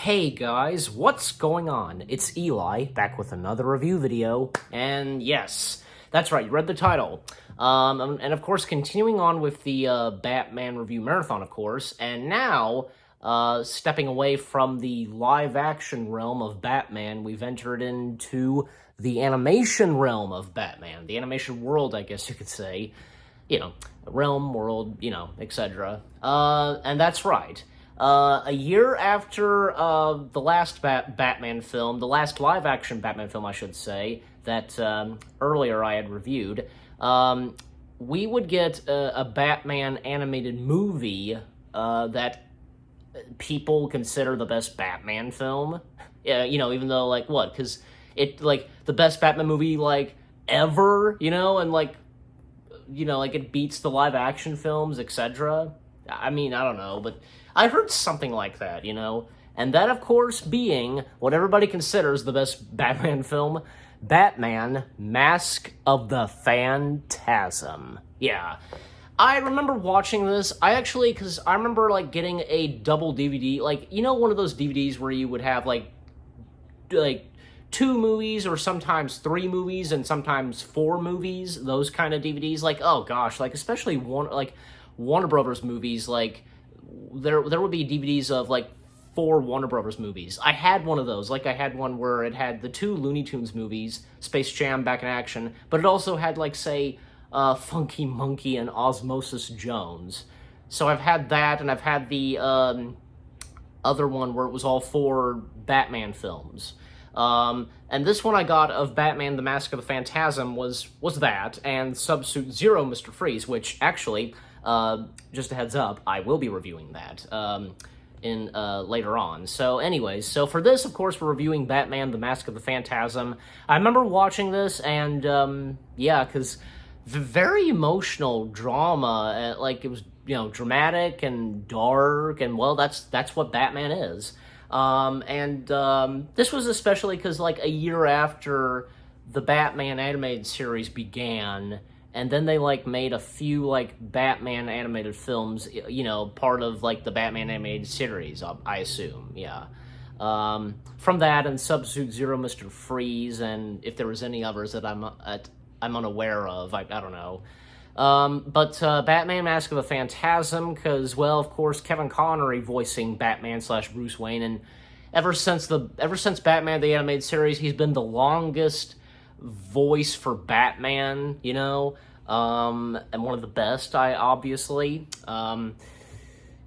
Hey guys, what's going on? It's Eli, back with another review video, and yes, that's right, you read the title. And of course, continuing on with the Batman review marathon, of course, and now, stepping away from the live-action realm of Batman, we've entered into the animation realm of Batman, the animation world, I guess you could say. You know, realm, world, etc. And that's right. A year after the last Batman film, the last live-action Batman film, I should say, that earlier I had reviewed, we would get a Batman animated movie that people consider the best Batman film. Even though, what? Because the best Batman movie, ever, and it beats the live-action films, etc. I mean, I don't know, but I heard something like that, And that, of course, being what everybody considers the best Batman film, Batman, Mask of the Phantasm. Yeah. I remember watching this, because I remember, getting a double DVD, one of those DVDs where you would have, two movies or sometimes three movies and sometimes four movies, those kind of DVDs, especially Warner Brothers movies, there would be DVDs of, four Warner Brothers movies. I had one of those. I had one where it had the two Looney Tunes movies, Space Jam Back in Action, but it also had, Funky Monkey and Osmosis Jones. So I've had that, and I've had the other one where it was all four Batman films. And this one I got of Batman, the Mask of the Phantasm was that, and Subsuit Zero, Mr. Freeze, which actually, just a heads up, I will be reviewing that, later on. So anyways, so for this, of course, we're reviewing Batman, the Mask of the Phantasm. I remember watching this, and, because very emotional drama, it was, dramatic and dark, and, well, that's what Batman is. This was especially because, a year after the Batman animated series began, and then they, made a few, Batman animated films, part of, the Batman animated series, I assume, yeah. From that and Subsuit Zero, Mr. Freeze, and if there was any others that I'm unaware of, I don't know. But Batman Mask of the Phantasm, because, well, of course, Kevin Connery voicing Batman / Bruce Wayne, and ever since Batman the Animated Series, he's been the longest voice for Batman, and one of the best, obviously. And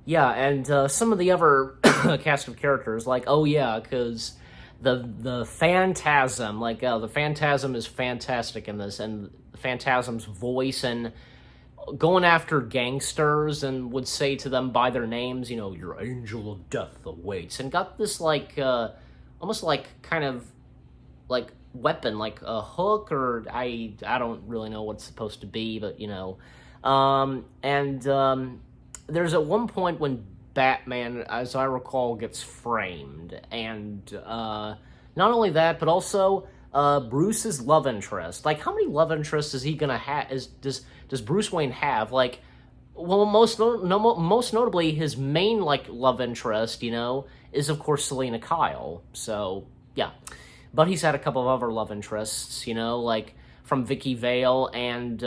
some of the other cast of characters, because the Phantasm, the Phantasm is fantastic in this, and the Phantasm's voice and going after gangsters and would say to them by their names, your angel of death awaits, and got this almost kind of weapon, a hook, or I don't really know what it's supposed to be, but there's at one point when Batman, as I recall, gets framed, and not only that, but also Bruce's love interest. How many love interests is he gonna have? Does Bruce Wayne have? Most notably, his main love interest, is of course Selena Kyle. So yeah, but he's had a couple of other love interests, from Vicky Vale and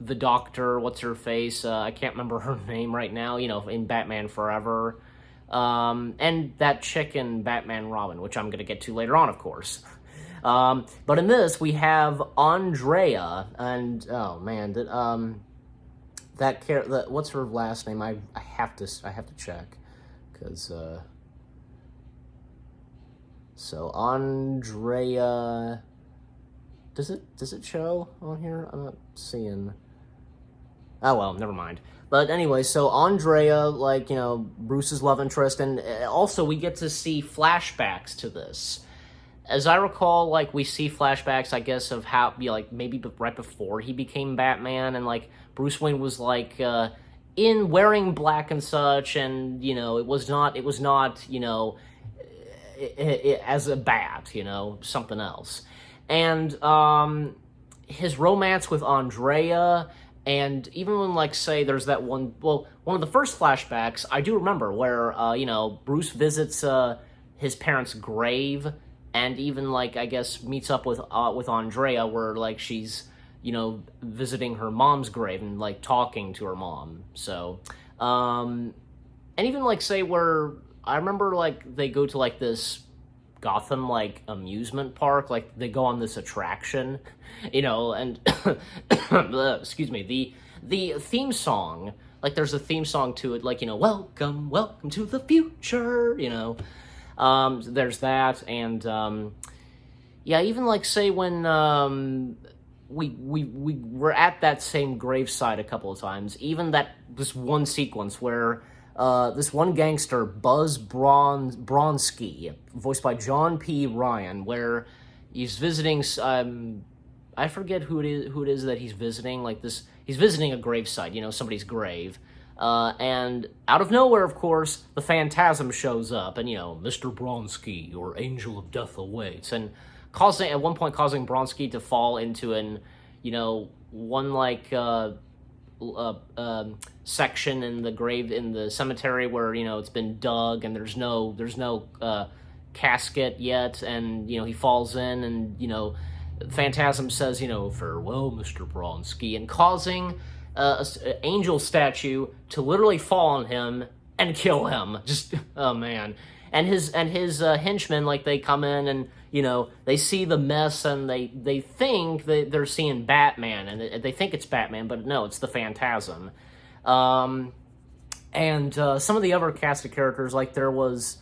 the Doctor. What's her face? I can't remember her name right now. In Batman Forever, and that chick in Batman Robin, which I'm gonna get to later on, of course. But in this, we have Andrea, and, oh, man, what's her last name? I have to check, because, so Andrea, does it show on here? I'm not seeing, oh, well, never mind. But anyway, so Andrea, Bruce's love interest, and also we get to see flashbacks to this. As I recall, we see flashbacks, I guess, of how, maybe right before he became Batman, and, Bruce Wayne was, in wearing black and such, and, it was not, as a bat, something else. And, his romance with Andrea, And even when, like, say, there's that one, well, one of the first flashbacks I do remember where, Bruce visits his parents' grave, and even, like, I guess meets up with Andrea, where, like, she's, visiting her mom's grave and, like, talking to her mom. So, and even, like, say, where I remember, like, they go to, like, this Gotham, like, amusement park, like, they go on this attraction, and excuse me, the theme song, like, there's a theme song to it, like, welcome to the future, there's that. And yeah, even, like, say, when we were at that same gravesite a couple of times, even this one sequence where this one gangster, Buzz Bronski, voiced by John P. Ryan, where he's visiting, I forget who it is that he's visiting, like this, he's visiting a gravesite, somebody's grave, and out of nowhere, of course, the Phantasm shows up, and, Mr. Bronski, your angel of death awaits, and at one point causing Bronski to fall into one, like, section in the grave in the cemetery where it's been dug and there's no casket yet, and he falls in, and Phantasm says farewell, Mr. Bronski, and causing an angel statue to literally fall on him and kill him. Just, oh man. And his henchmen, like, they come in and they see the mess, and they think that they're seeing Batman, and they think it's Batman, but no, it's the Phantasm. And some of the other cast of characters, like, there was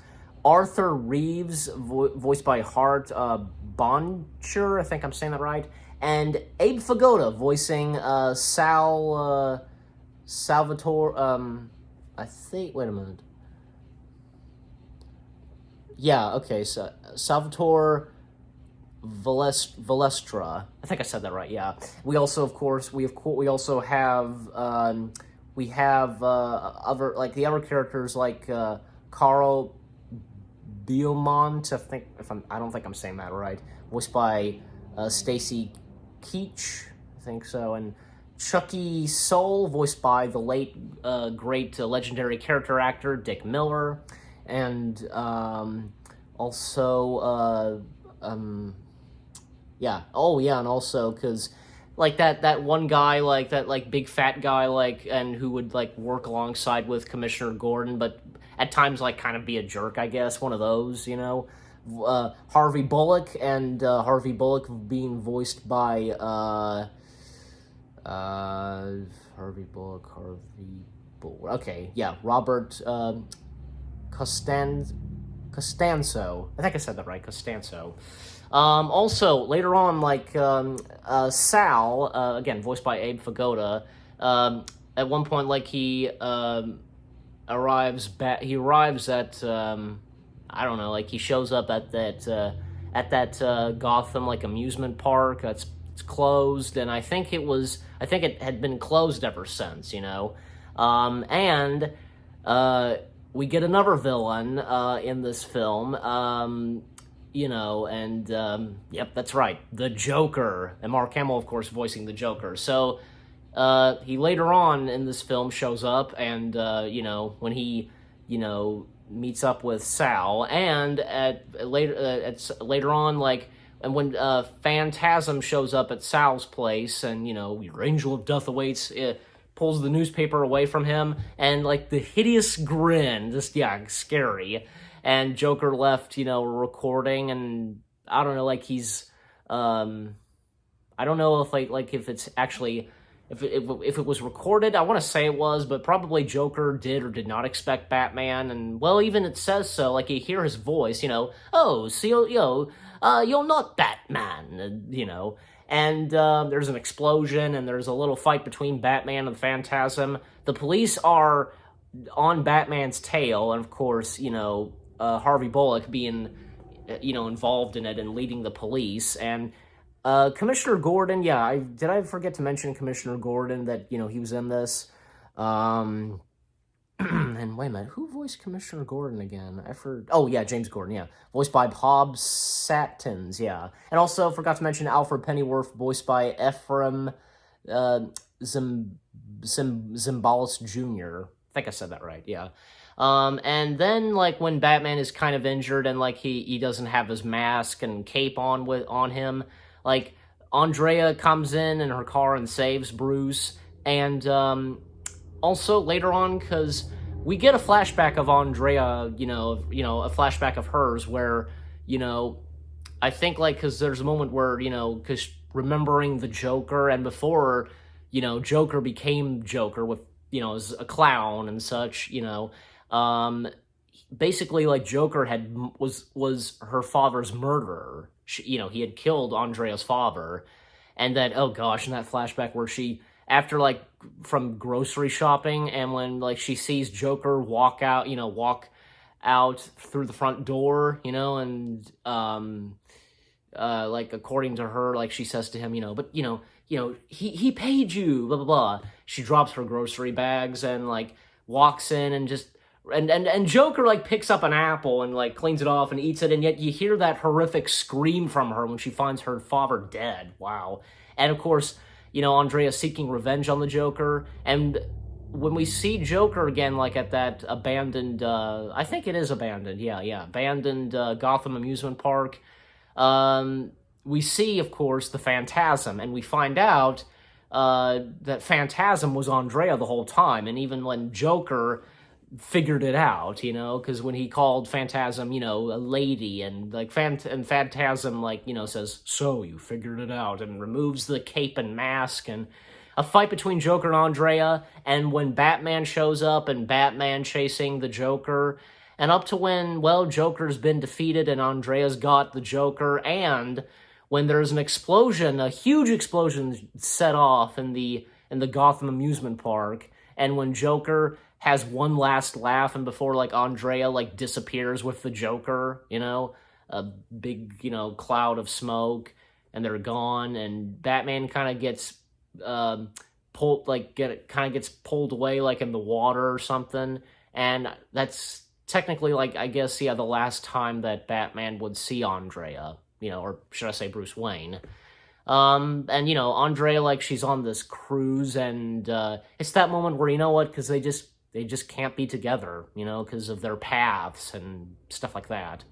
Arthur Reeves, voiced by Hart Boncher, I think I'm saying that right, and Abe Vigoda voicing Salvatore. I think. Wait a minute. Yeah, okay, so Salvatore Valestra. I think I said that right. Yeah. We also, of course, we also have other, like, the other characters, like Carl Beaumont. I don't think I'm saying that right. Voiced by Stacy Keach. I think so. And Chucky Soul, voiced by the late great legendary character actor Dick Miller. And also, yeah. Oh, yeah, and also, because, like, that one guy, like, that, like, big fat guy, like, and who would, like, work alongside with Commissioner Gordon, but at times, like, kind of be a jerk, I guess, one of those, Harvey Bullock, and Harvey Bullock being voiced by, Harvey Bullock, okay, yeah, Robert, Costanzo. I think I said that right, Costanzo. Also, later on, like, Sal, again, voiced by Abe Vigoda, at one point, like, he arrives at, I don't know, like, he shows up at that Gotham, like, amusement park. It's closed, and I think it had been closed ever since, and we get another villain in this film, yep, that's right, the Joker, and Mark Hamill, of course, voicing the Joker. So he later on in this film shows up, and when he meets up with Sal, and later on, like, and when Phantasm shows up at Sal's place, and your angel of death awaits, pulls the newspaper away from him, and, like, the hideous grin, just, yeah, scary, and Joker left, recording, and I don't know, like, he's, I don't know if, like if it's actually, if it was recorded. I want to say it was, but probably Joker did or did not expect Batman, and, well, even it says so, like, you hear his voice, oh, so, you're not Batman, and there's an explosion, and there's a little fight between Batman and the Phantasm. The police are on Batman's tail, and, of course, Harvey Bullock being, involved in it and leading the police, and Commissioner Gordon, yeah, did I forget to mention Commissioner Gordon, that, he was in this? And wait a minute, who voiced Commissioner Gordon again? Oh, yeah, James Gordon, yeah. Voiced by Bob Sattins, yeah. And also, forgot to mention Alfred Pennyworth, voiced by Ephraim Zimbalist Jr. I think I said that right, yeah. And then, like, when Batman is kind of injured and, like, he doesn't have his mask and cape on him, like, Andrea comes in her car and saves Bruce. And, also, later on, because we get a flashback of Andrea, a flashback of hers where, I think, like, because there's a moment where, because remembering the Joker, and before, Joker became Joker with, as a clown and such, basically, like, Joker was her father's murderer. He had killed Andrea's father, and that, oh gosh, in that flashback where she, after, like, from grocery shopping, and when, like, she sees Joker walk out through the front door, and, like, according to her, like, she says to him, but, he paid you, blah, blah, blah. She drops her grocery bags and, like, walks in and just, and Joker, like, picks up an apple and, like, cleans it off and eats it, and yet you hear that horrific scream from her when she finds her father dead. Wow. And, of course, Andrea seeking revenge on the Joker, and when we see Joker again, like, at that abandoned, I think it is abandoned, abandoned Gotham amusement park, we see, of course, the Phantasm, and we find out that Phantasm was Andrea the whole time, and even when Joker figured it out, because when he called Phantasm, a lady, and, like, Phantasm, like, says, "So, you figured it out," and removes the cape and mask, and a fight between Joker and Andrea, and when Batman shows up, and Batman chasing the Joker, and up to when, well, Joker's been defeated, and Andrea's got the Joker, and when there's an explosion, a huge explosion set off in the Gotham amusement park, and when Joker has one last laugh, and before, like, Andrea, like, disappears with the Joker, a big, cloud of smoke, and they're gone, and Batman kind of gets pulled, like, gets pulled away, like, in the water or something, and that's technically, like, I guess, the last time that Batman would see Andrea, or should I say Bruce Wayne. And, Andrea, like, she's on this cruise, and it's that moment where, because they just can't be together, because of their paths and stuff like that.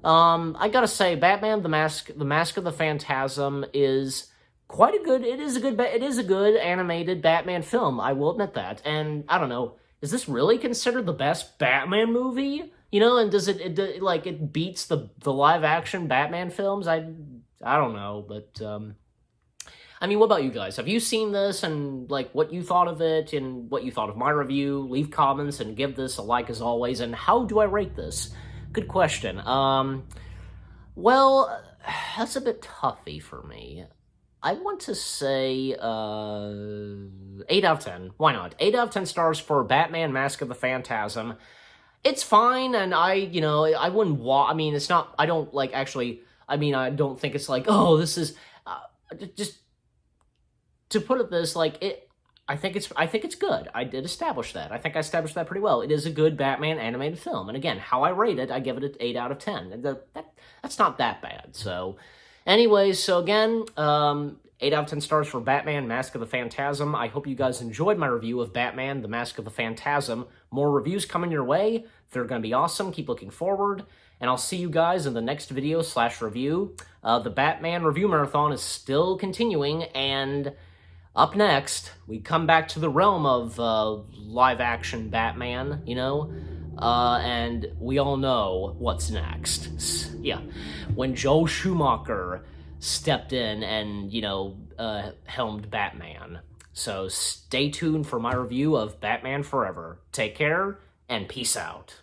I gotta say, Batman, the Mask of the Phantasm is it is a good animated Batman film, I will admit that, and I don't know, is this really considered the best Batman movie? And does it beats the live-action Batman films? I don't know, but, I mean, what about you guys? Have you seen this, and, like, what you thought of it, and what you thought of my review? Leave comments, and give this a like as always, and how do I rate this? Good question. Well, that's a bit toughy for me. I want to say, 8 out of 10. Why not? 8 out of 10 stars for Batman Mask of the Phantasm. It's fine, and I wouldn't I mean, it's not, I don't, like, actually, I mean, I don't think it's like, oh, this is, just, to put it this, like, I think it's good. I did establish that. I think I established that pretty well. It is a good Batman animated film, and again, how I rate it, I give it an 8 out of 10, and that's not that bad, so, anyways, so again, 8 out of 10 stars for Batman, Mask of the Phantasm. I hope you guys enjoyed my review of Batman, The Mask of the Phantasm. More reviews coming your way. They're going to be awesome. Keep looking forward. And I'll see you guys in the next video/review. The Batman review marathon is still continuing, and up next, we come back to the realm of live-action Batman, and we all know what's next. Yeah, when Joel Schumacher stepped in and, helmed Batman. So stay tuned for my review of Batman Forever. Take care, and peace out.